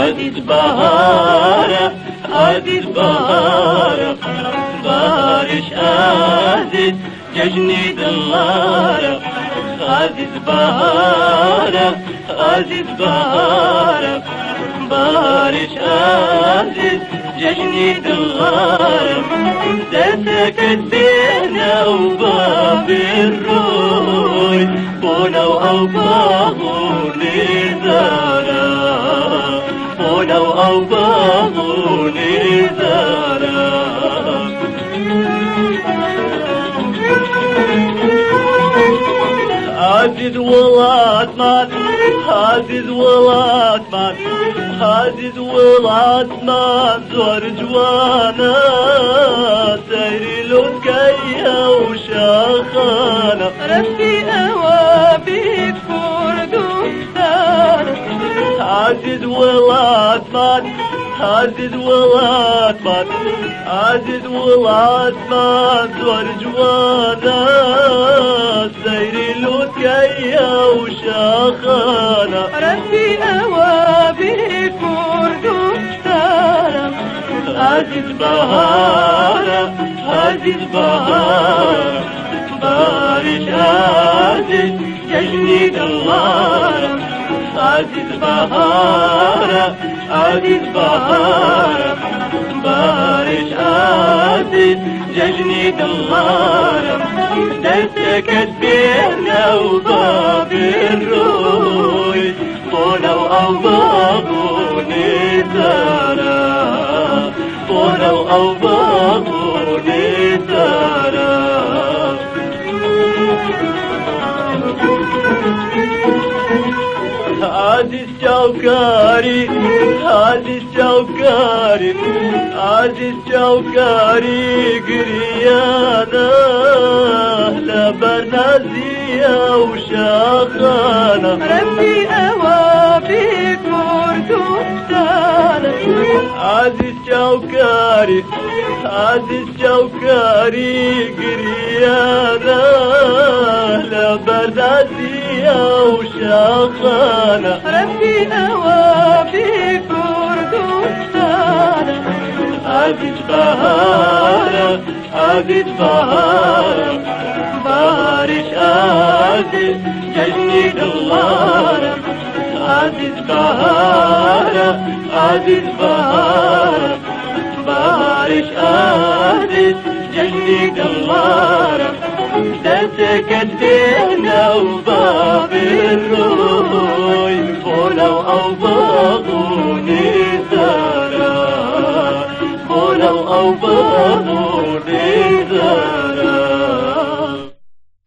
عزيز بهارة عزيز بهارة بارش عزيز ججني دلارة عزيز بهارة عزيز بهارة بارش عزيز ججني دلارة دسكت بينا وباب الروي بونا وأوباغو نزارة بونا وأوباغو نزارة عزيز ولاد مان عزيز ولاد مان عزيز ولاد مان زور جوانا سيري لوكايا وشاخانا ربي أوابيك كردستان عزيز ولاد مان عزيز ولاد مان عزيز ولاد مان زور جوانا سيري لوكايا وشاخانا ربي أوابيك كردستان عزيز بهارة عزيز بهارة بارش عزيز ججني دلارة عزيز بهارة عزيز بهارة بارش عزيز ججني دلارة دسكت بينا وباب الروي بونا وأوباغو نزارة بونا وأوباغو نزارة عزيز شوكاري عزيز شوكاري عزيز شوكاري قريانا لبرنازية وشاخانا ربي أوابيك كردستان عزيز شوكاري عزيز شوكاري قريانا لبرنازية وشاخانا ربي أوابيك كردستان عزيز بهارة عزيز بهارة بارش عزيز ججني دلارة عزيز بهارة عزيز بهارة بارش عزيز ججني دلارة دسكت بينا وباب الروي بونا وأوباغو نزارة بونا وأوباغو نزارة